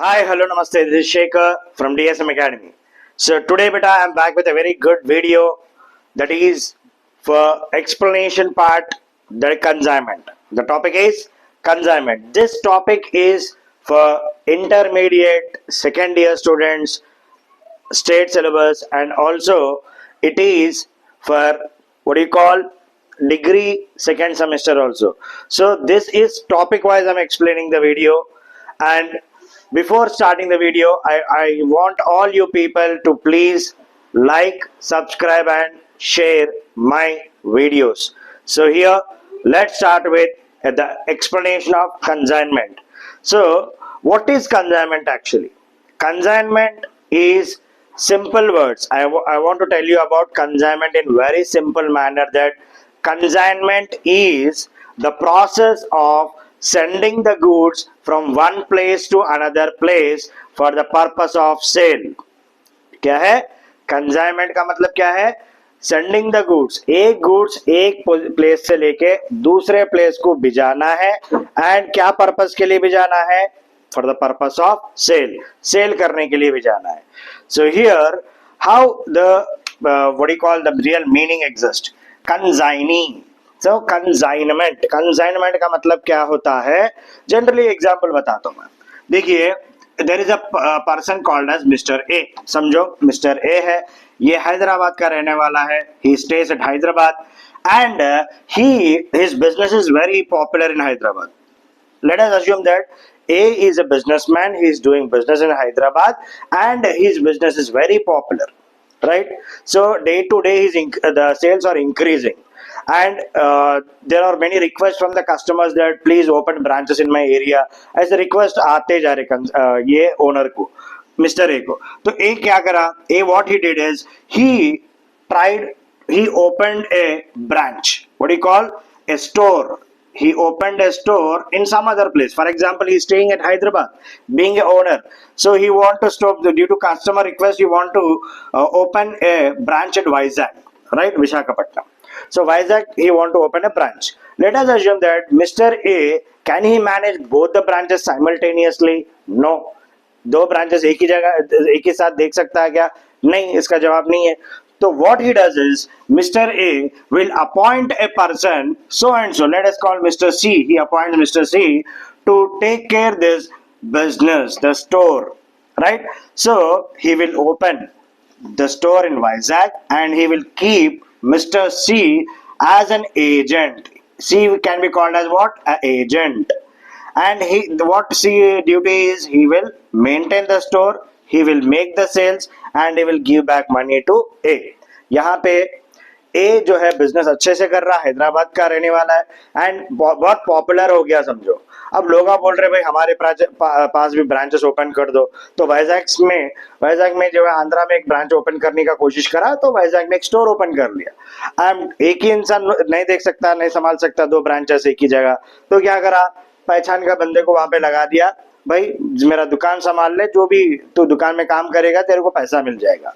Hi, hello, namaste. This is Shekhar from DSM Academy. So today, beta, I'm back with a very good video that is for explanation part, the consignment. The topic is consignment. This topic is for intermediate second year students, state syllabus, and also it is for what do you call degree second semester also. So this is topic wise I'm explaining the video. And before starting the video, I want all you people to please like, subscribe and share my videos. So here let's start with the explanation of consignment. So what is consignment actually? Consignment is simple words. I want to tell you about consignment in very simple manner, that consignment is the process of sending the goods from one place to another place for the purpose of sale. क्या है consignment का मतलब? क्या है? Sending the goods, एक goods एक place से लेके दूसरे प्लेस को भिजाना है. एंड क्या पर्पस के लिए भिजाना है? For the purpose of sale, sale करने के लिए भिजाना है. So here how the what you call the real meaning exist. Consigning. So consignment, consignment का मतलब क्या होता है? जनरली एग्जांपल बताता हूं मैं. देखिए, there is a person called as Mister A. समझो मिस्टर ए है, ये हैदराबाद का रहने वाला है. He stays at Hyderabad and his business is very popular in Hyderabad. Let us assume that A is a businessman. He is doing business in Hyderabad and his business is very popular, right? So day to day the sales are increasing, and there are many requests from the customers that please open branches in my area. ऐसे request आते जा रहे ये owner को, Mr. A को. तो A क्या करा? A what he did is he opened a branch. What do you call? A store. He opened a store in some other place. For example, he's staying at Hyderabad, being a owner. So he want to stop due to customer request. He want to open a branch at Vizag, right? Visakhapatnam. So Vizag, he want to open a branch. Let us assume that Mr. A, can he manage both the branches simultaneously? No. दो branches एक ही जगह एक ही साथ देख सकता है क्या? नहीं, इसका जवाब नहीं है. So what he does is Mr. A will appoint a person so and so. Let us call Mr. C. He appoints Mr. C to take care this business, the store, right? So he will open the store in Vizag and he will keep Mr. C as an agent. C can be called as what? An agent. And what C duty is? He will maintain the store. He will make the sales and he will give back money to A. यहाँ पे A जो है business अच्छे से कर रहा है, हैदराबाद का रहने वाला है एंड बहुत पॉपुलर हो गया समझो. अब लोग बोल रहे भाई हमारे पास भी ब्रांचेस ओपन कर दो. तो वाइजैक में जो है आंध्रा में एक ब्रांच ओपन करने का कोशिश करा, तो वाइजैक में एक स्टोर ओपन कर लिया. एक ही इंसान नहीं देख सकता, नहीं संभाल सकता दो ब्रांचेस एक ही जगह. तो क्या करा? पहचान का बंदे को वहां पे लगा दिया, भाई मेरा दुकान संभाल ले, जो भी तू दुकान में काम करेगा तेरे को पैसा मिल जाएगा.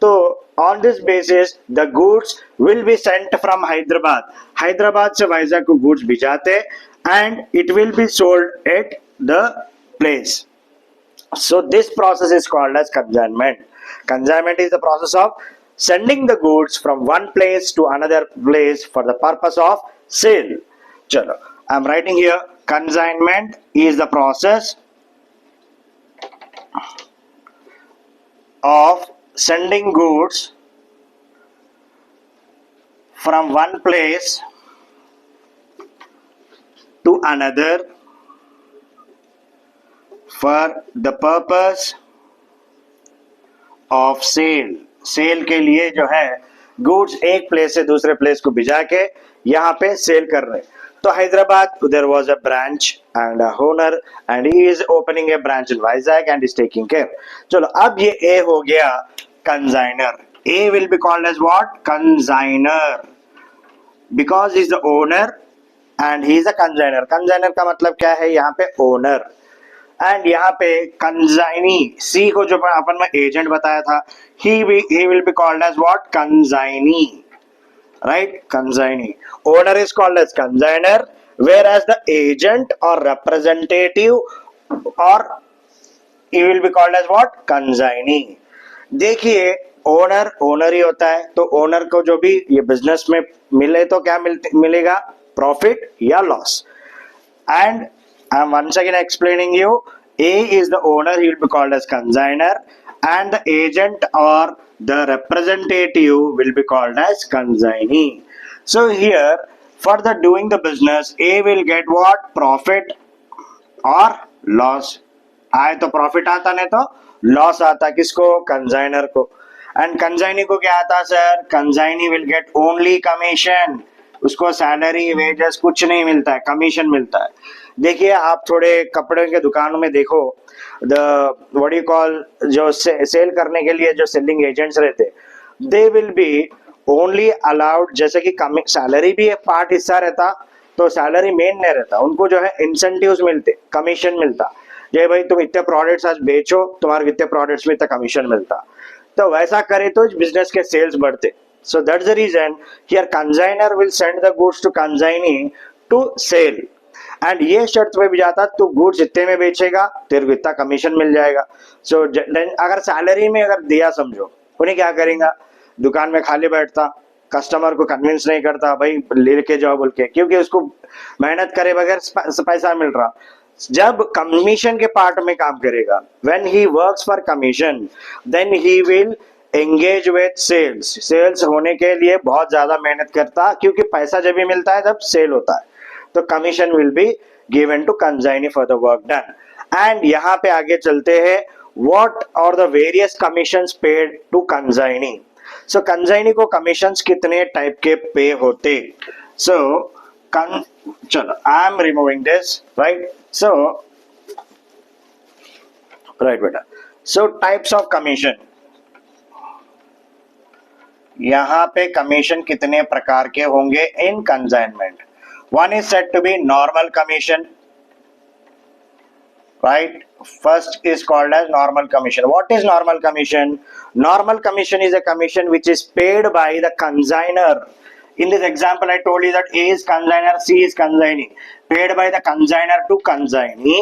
तो on this basis the goods will be sent from Hyderabad से वाइजैक को goods भिजाते and it will be sold at the place. So this process is called as consignment. Consignment is the process of sending the goods from one place to another place for the purpose of sale. Chalo, I'm writing here, consignment is the process of sending goods from one place to another for the purpose of sale. Sale के लिए जो है goods एक place से दूसरे place को भिजा के यहाँ पे सेल कर रहे. तो Hyderabad there was a branch and a owner and he is opening a branch in Vizag and is taking care. चलो, अब ये A हो गया consigner. A will be called as what? Consigner, because he is the owner and he is a consigner. Consigner का मतलब क्या है? यहाँ पे owner. एंड यहाँ पे कंसाइनी, सी को जो अपन में एजेंट बताया था, he will be called as what? Consignee, right? Consignee. Owner is called as consigner, whereas the agent or representative or he will be called as what? Consignee. देखिए owner ही होता है, तो ओनर को जो भी ये बिजनेस में मिले तो क्या मिलेगा? प्रॉफिट या loss. And I'm once again explaining you, A is the owner, he will be called as consignor, and the agent or the representative will be called as consignee. So here, for the doing the business, A will get what? Profit or loss. आए तो profit आता, नहीं तो loss आता. किसको? Consignor को. And consignee को क्या आता sir? Consignee will get only commission. उसको सैलरी वेजेस कुछ नहीं मिलता है, कमीशन मिलता है. देखिए आप थोड़े कपड़े के दुकानों में देखो, द व्हाट यू कॉल, जो सेल करने के लिए जो सेलिंग एजेंट्स रहते, they will be only allowed, जैसे कि सैलरी भी एक पार्ट हिस्सा रहता, तो सैलरी मेन नहीं रहता. उनको जो है इंसेंटिव्स मिलते, कमीशन मिलता. ये भाई तुम इतने प्रोडक्ट्स आज बेचो, तुम्हारे इतने प्रोडक्ट्स में इतना कमीशन मिलता. तो वैसा करे तो बिजनेस के सेल्स बढ़ते. So that's the reason here consignor will send the goods to consignee to sell. And ये शर्त पे भी जाता, तू गुड्स इतने में बेचेगा, तेरे को इतना कमीशन मिल जाएगा. So अगर सैलरी में अगर दिया, समझो उन्हें क्या करेगा? दुकान में खाली बैठता, कस्टमर को कन्विंस नहीं करता भाई लेके जाओ बोल के, क्योंकि उसको मेहनत करे बगैर पैसा मिल रहा. जब कमीशन के पार्ट में काम करेगा, when he works for commission, then he will engage with sales. Sales होने के लिए बहुत ज्यादा मेहनत करता, क्योंकि पैसा जब भी मिलता है जब सेल होता है, तो commission will be given to consignee for the work done. And यहाँ पे आगे चलते हैं, what are the various commissions paid to consignee. So consignee को कमीशंस कितने टाइप के पे होते? सो चलो I am removing this, right. So right बेटा, सो टाइप्स ऑफ कमीशन. यहाँ पे कमीशन कितने प्रकार के होंगे इन consignment? One is said to be normal commission, right. First is called as normal commission. What is normal commission? Normal commission is a commission which is paid by the consignor. In this example I told you that A is consignor, C is consignee. Paid by the consignor to consignee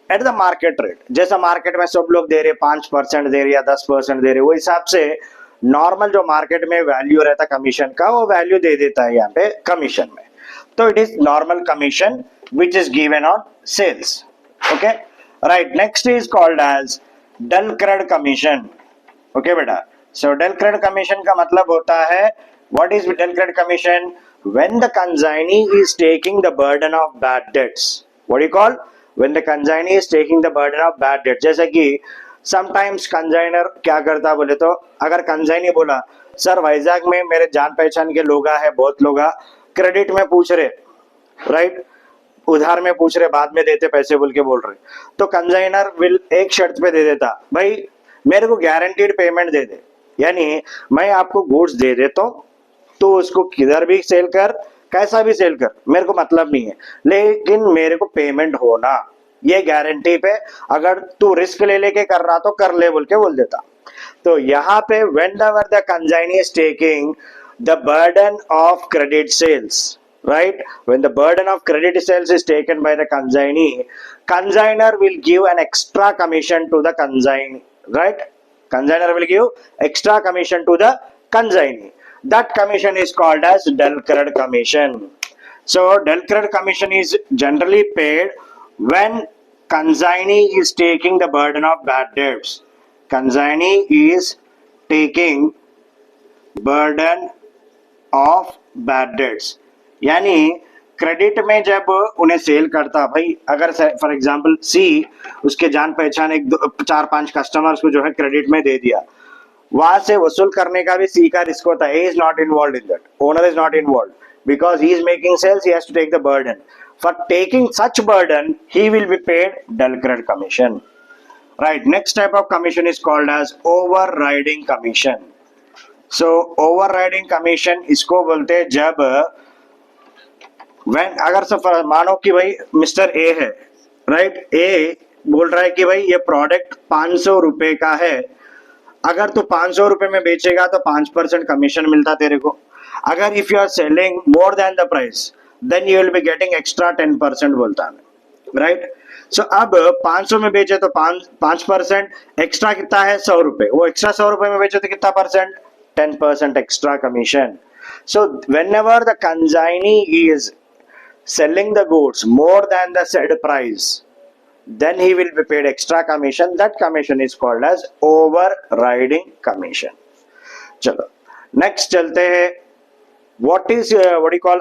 at the market rate. जैसा market में सब लोग दे रहे, 5% दे रहे या 10% दे रहे, वो हिसाब से नॉर्मल जो मार्केट में वैल्यू रहता कमीशन का, वो वैल्यू दे देता है यहाँ पे कमीशन में. तो it is normal commission which is given on sales. Okay, right. Next is called as del credere commission. Okay बेटा, सो डल क्रेड कमीशन का मतलब होता है, what is del credere commission? When the consignee is taking the burden of bad debts. What you call? When the consignee is taking the burden of bad debt. जैसे कि sometimes consignor क्या करता बोले तो, अगर कंसाइनी बोला sir Vizag में मेरे जान पहचान के लोग है, बहुत लोग क्रेडिट में पूछ रहे, राइट, उधार में पूछ रहे, बाद में देते पैसे बोल के बोल रहे, तो कंसाइनर विल एक शर्त पे दे देता, भाई मेरे को गारंटीड पेमेंट दे दे, यानी मैं आपको गुड्स दे देता हूँ, तो उसको किधर भी सेल कर, कैसा भी सेल कर, मेरे को मतलब नहीं है, लेकिन मेरे को पेमेंट होना, ये गारंटी पे, अगर तू रिस्क ले लेके कर रहा तो कर ले बोल के बोल देता. तो यहाँ पे whenever the consignee is taking the burden of credit sales, right, when the burden of credit sales is taken by the consignee, consignor will give an extra commission to the consignee, right, consignor will give extra commission to the consignee. That commission is called as dull cred commission. So dull cred commission is generally paid when consignee is taking the burden of bad debts. Consignee is taking burden of bad debts. यानी credit में जब उन्हें cell करता, भाई अगर for example सी उसके जान पहचान एक 4-5 कस्टमर्स को जो है क्रेडिट में दे दिया, वहां से वसूल करने का भी सी का रिस्क होता है. A is not involve in that, owner is not involve, because he is making sales, he has to take the burden. For taking such burden, he will be paid dull cred commission. Right. Next type of commission is called as overriding commission. So overriding commission इसको बोलते हैं जब when अगर सफर मानो कि भाई mister A है, right, ए बोल रहा है कि भाई ये प्रोडक्ट 500 रुपए का है, अगर तू 500 रुपए में बेचेगा तो 5% कमीशन मिलता तेरे को. अगर if you are selling more than the price, then you will be getting extra 10% बोलता है, right. सो अब 500 में बेचे तो 5% एक्स्ट्रा कितना है 100 रुपए, वो एक्स्ट्रा 100 रुपए में बेचे तो कितना percent 10% extra commission. So whenever the consignee is selling the goods more than the said price, then he will be paid extra commission. That commission is called as overriding commission. चलो next चलते हैं. what is what you call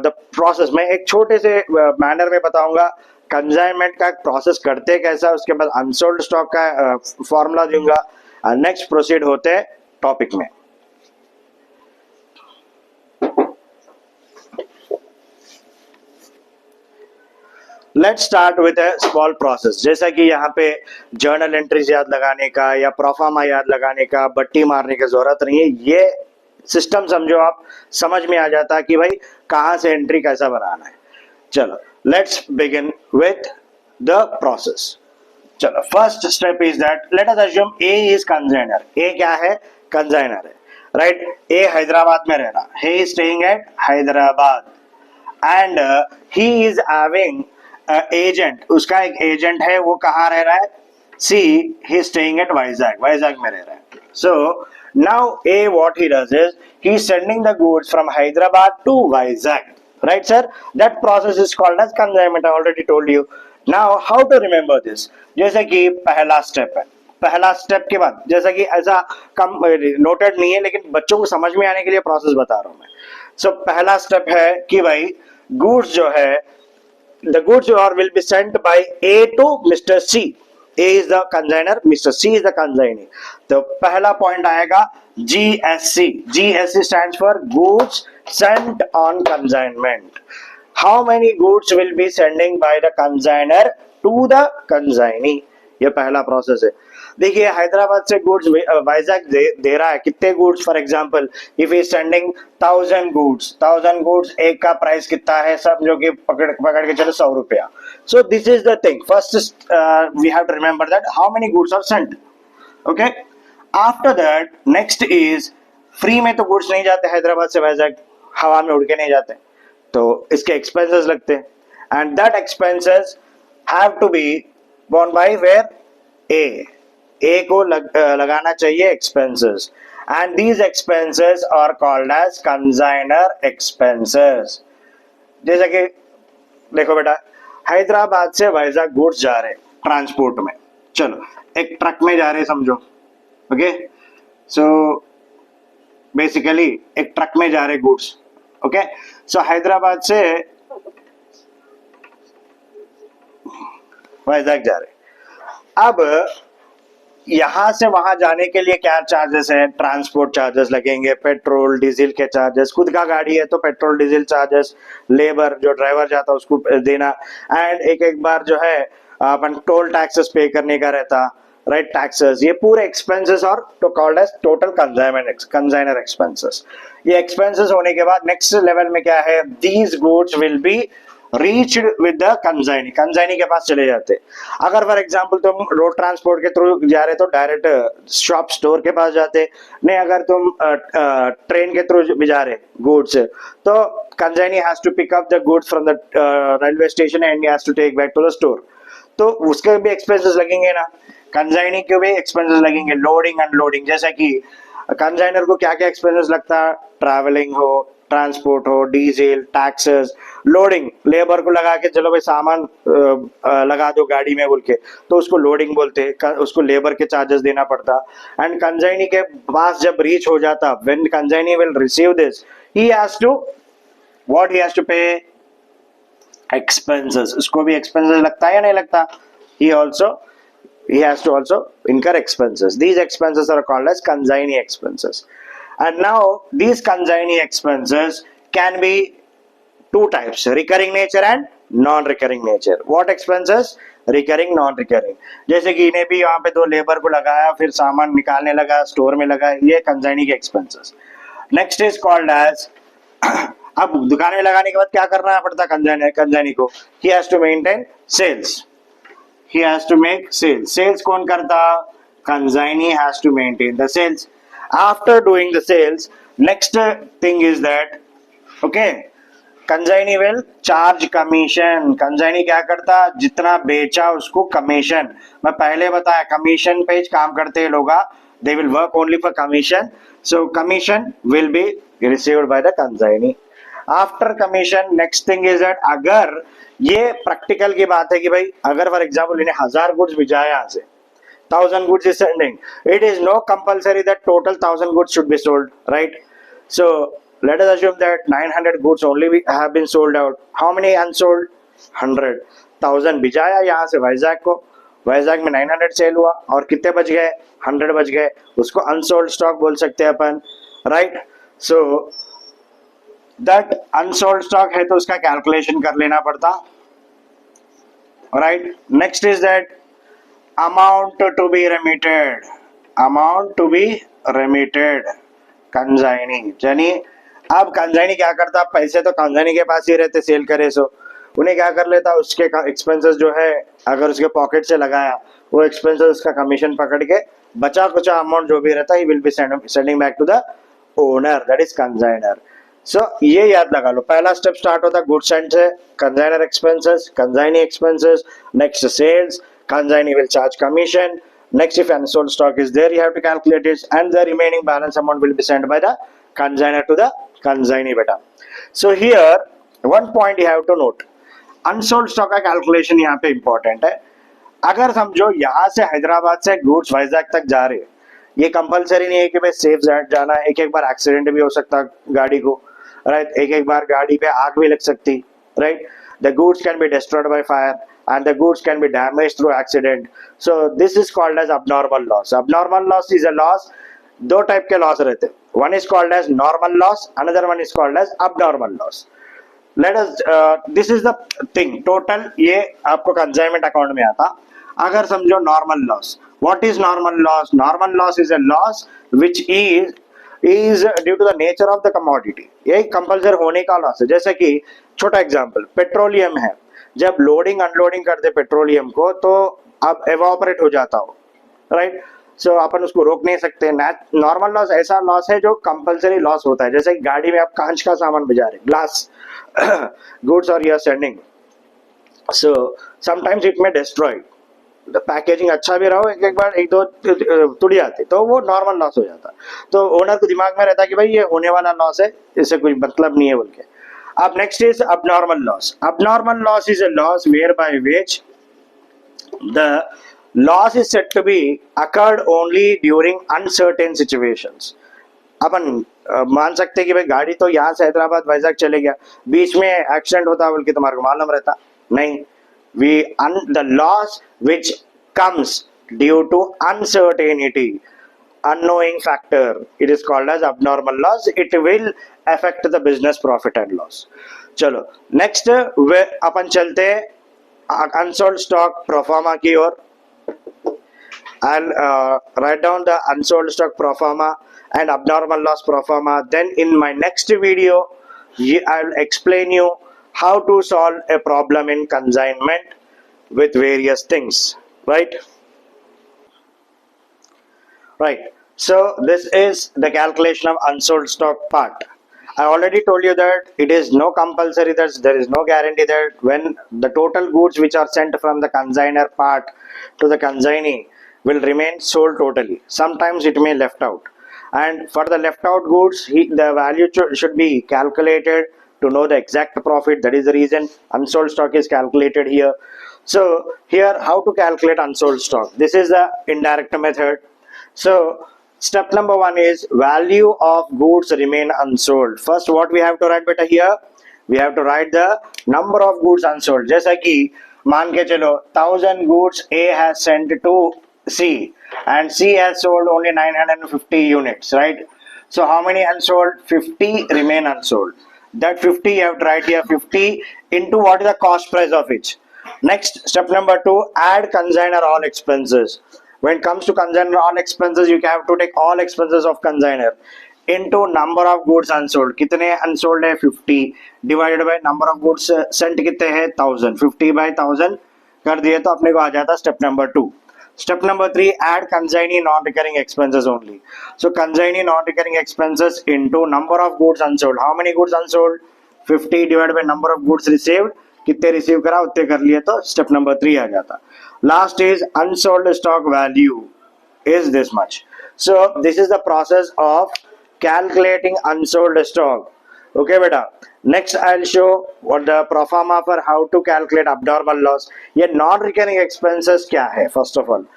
the process. मैं एक छोटे से manner में बताऊंगा consignment का प्रोसेस करते कैसा, उसके बाद अनसोल्ड स्टॉक का फॉर्मूला दूंगा. नेक्स्ट प्रोसीड होते हैं टॉपिक में. Let's start with a small process. जैसा कि यहाँ पे जर्नल एंट्रीज याद लगाने का या प्रोफार्मा याद लगाने का, बट्टी मारने की जरूरत नहीं है. ये सिस्टम समझो आप, समझ में आ जाता है कि भाई कहाँ से एंट्री कैसा बनाना है. चलो let's begin with the process. चलो first step is that let us assume A is consignor. A क्या है? कंसाइनर है, राइट. ए हैदराबाद में रह रहा, he is staying at Hyderabad and he is having agent. उसका एक एजेंट है, वो कहाँ रह रहा है? See he is staying at Vizag, Vizag में रह रहा है. सो now A, what he does is he is sending the goods from Hyderabad to Vizag, right sir? That process is called as consignment. I already told you. Now how to remember this? जैसे कि पहला step है, पहला step के बाद जैसा कि ऐसा कम नोटेड नहीं है लेकिन बच्चों को समझ में आने के लिए प्रोसेस बता रहा हूं मैं. सो पहला स्टेप है कि भाई गुड्स जो है, the goods will be sent by A to Mr. C. A is the consignor, Mr. C is the consignee. तो पहला पॉइंट आएगा GSC. GSC stands for goods sent on consignment. How many goods will be sending by the consignor to the consignee? ये पहला process है. देखिए हैदराबाद से goods Vizag दे रहा है कितने goods. For example if is sending 1000 goods, एक का प्राइस कितना है सब जो कि पकड़ के चलो 100 रुपया. So this is the thing. First we have to remember that how many goods are sent. Okay, after that next is free में तो गुड्स नहीं जाते हैदराबाद से वाइजैक, हवा में उड़ के नहीं जाते, तो इसके एक्सपेंसेस लगते हैं. And that expenses have to be borne by where? A को लगाना चाहिए expenses, and these expenses are called as consignor expenses. जैसे कि देखो बेटा, हैदराबाद से वाइजैक गुड्स जा रहे ट्रांसपोर्ट में, चलो एक ट्रक में जा रहे समझो. ओके, सो बेसिकली एक ट्रक में जा रहे गुड्स. ओके, सो हैदराबाद से वाइजैक जा रहे. अब यहां से वहां जाने के लिए क्या चार्जेस है? ट्रांसपोर्ट चार्जेस लगेंगे, पेट्रोल डीजल के चार्जेस, खुद का गाड़ी है तो पेट्रोल डीजल चार्जेस, लेबर जो ड्राइवर जाता है उसको देना, एंड एक बार जो है अपन टोल टैक्सेस पे करने का रहता, राइट, टैक्सेस. ये पूरे एक्सपेंसेस और तो called as total consignor expenses. ये एक्सपेंसेस होने के बाद नेक्स्ट लेवल में क्या है? These goods will be reached with the consignee. Consignee के पास चले जाते. अगर फॉर एग्जांपल तुम रोड ट्रांसपोर्ट के थ्रू जा रहे तो डायरेक्ट शॉप स्टोर के पास जाते. नहीं, अगर तुम ट्रेन के थ्रू भी जा रहे गुड्स तो consignee has to pick up the goods from the railway station and has to take back to the store. तो उसके भी एक्सपेंसेस लगेंगे ना, कंसाइनी के भी एक्सपेंसेस लगेंगे, लोडिंग अनलोडिंग. जैसा कि कंसाइनर को क्या क्या एक्सपेंसेस लगता है? ट्रैवलिंग हो, ट्रांसपोर्ट हो, डीजल, टैक्सेस, लोडिंग, लेबर को लगा के चलो भाई सामान लगा दो गाड़ी में बोल के, तो उसको लोडिंग बोलते, उसको लेबर के चार्जेस देना पड़ता. एंड कंसाइनी के पास जब रीच हो जाता, when consignee will receive this, he has to what he has to pay? Expenses. उसको भी एक्सपेंसेस लगता है या नहीं लगता? he has to also incur expenses. These expenses are called as consignee expenses. And now these consignee expenses can be two types: recurring nature and non-recurring nature. What expenses? Recurring, non-recurring. जैसे कि इन्हें भी यहाँ पे दो labour को लगाया, फिर सामान निकालने लगा, स्टोर में लगा, ये consignee के expenses. Next is called as अब दुकान में लगाने के बाद क्या करना पड़ता कंसाइनी को? He has to maintain sales. He has to make sales. Sales कौन करता? Consignee has to maintain the sales. After doing the sales, next thing is that, okay, consignee will charge commission. Consignee क्या करता, जितना बेचा उसको commission. मैं पहले बताया कमीशन पे काम करते हैं लोग, they will work only for commission, so commission will be received by the consignee. After commission next thing is that, अगर ये प्रैक्टिकल की बात है कि भाई अगर फॉर एग्जाम्पल इन्हें 1000 गुड्स भिजाया यहाँ से, 1000 goods is sending, it is no compulsory that total 1000 goods should be sold, right? So let us assume that 900 goods only have been sold out. How many unsold? 100। 1000 भिजाया यहाँ से वाइजैक को, वाइजैक में 900 cell हुआ, और कितने बच गए? 100 बच गए, उसको अनसोल्ड स्टॉक बोल सकते हैं अपन, right? So that unsold stock है तो उसका कैलकुलेशन कर लेना पड़ता, right? Next is that amount to be remitted, amount to be remitted consignee. यानी अब कंजाइनी क्या करता, पैसे तो कंजाइनी के पास ही रहते सेल करे, सो उन्हें क्या कर लेता, उसके एक्सपेंसेस जो है अगर उसके पॉकेट से लगाया वो एक्सपेंसेस उसका कमीशन पकड़ के बचा कुचा अमाउंट जो भी रहता he will be sending back to the owner, that is consignor. So ये याद लगा लो, पहला स्टेप स्टार्ट होता है गुड्स एंड से, consignor expenses, consignee expenses, next sales, consignee will charge commission. Next, if unsold stock is there, you have to calculate it, and the remaining balance amount will be sent by the consignor to the consignee beta. So here one point you have to note, unsold stock का calculation यहाँ पे important है। अगर समझो यहाँ से हैदराबाद से goods Vizag तक जा रहे हैं, ये कंपलसरी नहीं है कि भाई सेफ जाना है, एक एक बार एक्सीडेंट भी हो सकता गाड़ी को, राइट? एक एक बार गाड़ी पे आग भी लग सकती, right? The goods can be destroyed by fire and the goods can be damaged through accident. So this is called as abnormal loss. Abnormal loss is a loss, दो टाइप के लॉस रहते हैं, one is called as normal loss, another one is called as abnormal loss. Let us this is the thing, total ये आपको consignment account में आता। अगर समझो normal loss, what is normal loss? Normal loss is a loss which is due to the nature of the commodity, ये compulsory होने का loss है। जैसे कि छोटा एग्जांपल, पेट्रोलियम है, जब लोडिंग अनलोडिंग करते पेट्रोलियम को तो अब एवापोरेट हो जाता हो, राइट? सो अपन उसको रोक नहीं सकते। नॉर्मल लॉस ऐसा लॉस है जो कंपल्सरी लॉस होता है, जैसे गाड़ी में आप कांच का सामान भिजा रहे, ग्लास गुड्स और you are sending, so sometimes it may destroy, packaging अच्छा भी रहो, एक बार एक दो टूट जाती तो वो नॉर्मल लॉस हो जाता। तो ओनर को दिमाग में रहता है कि भाई ये होने वाला लॉस है, इससे कोई मतलब नहीं है बोल के। अब next is abnormal loss. Abnormal loss is a loss whereby which the loss is said to be occurred only during uncertain situations. अपन मान सकते हैं कि भाई गाड़ी तो यहाँ से हैदराबाद वाइजैक चले गया, बीच में एक्सीडेंट होता बोल के तुम्हारे को मालूम रहता नहीं। the loss which comes due to uncertainty, unknowing factor, it is called as abnormal loss. It will affect the business profit and loss. चलो नेक्स्ट अपन चलते हैं अनसोल्ड स्टॉक प्रोफार्मा की ओर। I'll write down the unsold stock pro forma and abnormal loss pro forma. Then in my next video I'll explain you how to solve a problem in consignment with various things, right? So this is the calculation of unsold stock part. I already told you that it is no compulsory, that there is no guarantee that when the total goods which are sent from the consignor part to the consignee will remain sold totally. Sometimes it may left out, and for the left out goods the value should be calculated to know the exact profit. That is the reason unsold stock is calculated here. So here, how to calculate unsold stock? This is the indirect method. So step number 1 is value of goods remain unsold. First what we have to write beta here? We have to write the number of goods unsold. जैसा कि मान के चलो 1000 goods A has sent to C and C has sold only 950 units, right? So how many unsold? 50 remain unsold. That 50 you have to write here, 50 into what is the cost price of each. Next, step number 2, add consignor all expenses. When it comes to consignor all expenses, you have to take all expenses of consignor into number of goods unsold. कितने unsold है? 50 divided by number of goods sent कितने हैं? 1000. 50 by 1000 कर दिए तो अपने को आ जाता step number 2. Step number 3, add consignee non-recurring expenses only. So consignee non-recurring expenses into number of goods unsold. How many goods unsold? 50 divide by number of goods received, कितने receive करा उतने कर लिए, तो स्टेप नंबर 3 आ जाता. Last is unsold stock value is this much. So this is the process of calculating unsold stock. Okay beta, next I'll show what the pro forma for how to calculate abnormal loss. ये non recurring expenses क्या है? First of all,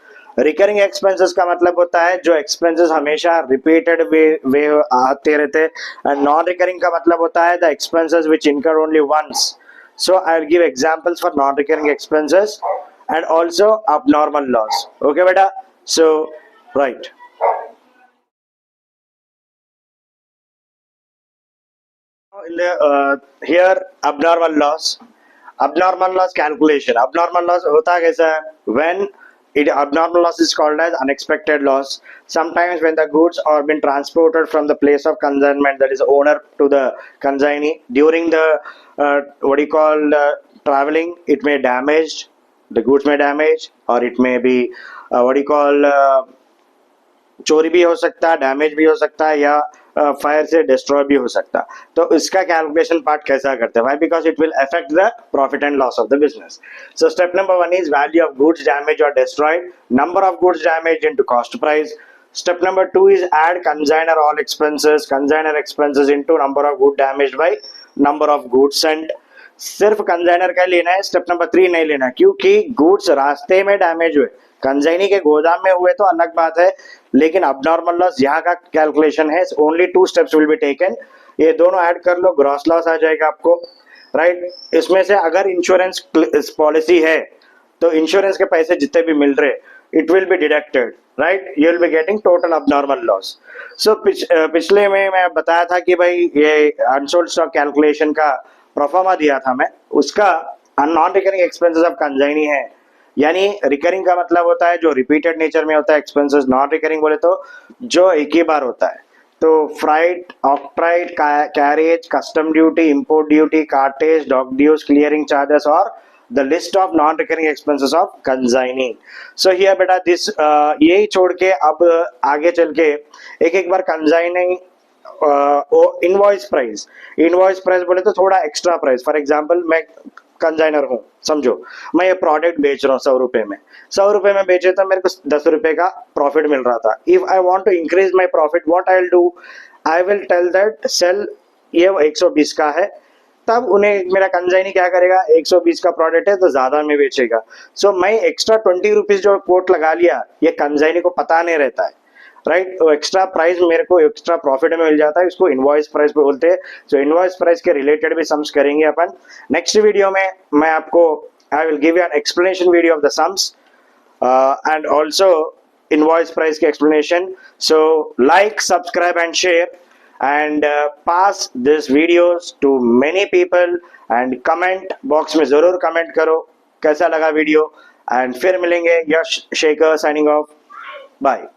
recurring expenses का मतलब होता है जो expenses हमेशा repeated वे आते रहते हैं, एंड नॉन रिकरिंग का मतलब होता है the expenses which incur only once. So I will give examples for non recurring expenses and also abnormal loss. Okay बेटा, so right. In the here abnormal loss calculation. Abnormal loss होता कैसा है? When abnormal loss is called as unexpected loss. Sometimes when the goods are been transported from the place of consignment, that is owner to the consignee, during the traveling, it may damaged, the goods may damage, or it may be चोरी भी हो सकता है, damage भी हो सकता है, या फायर से डिस्ट्रॉय भी हो सकता है. तो इसका कैलकुलेशन पार्ट कैसा करते हैं? Why? Because it will affect the profit and loss of the business. So step number 1 is value of goods damage और destroyed, number of goods damage into cost price. Step number 2 is add consignor all expenses into number of good damaged by number of goods sent. सिर्फ consignor का लेना है, step number 3 नहीं लेना, क्योंकि goods रास्ते में डैमेज हुए, कंसाइनी के गोदाम में हुए तो अलग बात है, लेकिन अबनॉर्मल लॉस यहाँ का कैलकुलेशन है. Only 2 steps will be taken. ये दोनों ऐड कर लो, ग्रॉस लॉस आ जाएगा आपको, राइट. इसमें से अगर इंश्योरेंस पॉलिसी है तो इंश्योरेंस के पैसे जितने भी मिल रहे it will be deducted, right. You will be getting total abnormal loss. So पिछले में मैं बताया था कि भाई ये अनसोल्ड स्टॉक कैलकुलेशन का प्रोफार्मा दिया था मैं, उसका non recurring expenses of consignee है. यानी रिकरिंग का मतलब होता है जो रिपीटेड नेचर में होता है एक्सपेंसेस, नॉन रिकरिंग बोले तो जो एक ही बार होता है. तो freight, octroi, carriage, custom duty, import duty, cartage, dock dues, clearing charges और the list of non recurring expenses of consignee. So here बेटा दिस यही छोड़ के अब आगे चल के एक बार कंसाइनी इनवॉइस प्राइस बोले तो थोड़ा एक्स्ट्रा प्राइस. फॉर एग्जांपल मैं कंसाइनर हूँ, समझो मैं ये प्रोडक्ट बेच रहा हूँ 100 रुपए में बेचे तो मेरे को 10 रुपए का प्रॉफिट मिल रहा था. If I want to increase my profit, what I will do, I will tell that sale ये 120 का है, तब उन्हें मेरा कंसाइनी क्या करेगा, 120 का प्रोडक्ट है तो ज्यादा में बेचेगा. सो मैं एक्स्ट्रा 20 रुपीज जो कोट लगा लिया, ये कंसाइनी को पता नहीं रहता है, राइट. तो एक्स्ट्रा प्राइस मेरे को एक्स्ट्रा प्रॉफिट में मिल जाता है, इसको इनवॉइस प्राइस पे बोलते हैं. सो इनवॉइस प्राइस के रिलेटेड भी सम्स करेंगे अपन नेक्स्ट वीडियो में. मैं आपको I will give you an explanation video of the sums and also invoice price के explanation. So like, subscribe and share and pass this videos to many people and comment box में जरूर comment करो कैसा लगा video. And फिर मिलेंगे. यश Shekhar signing off. Bye.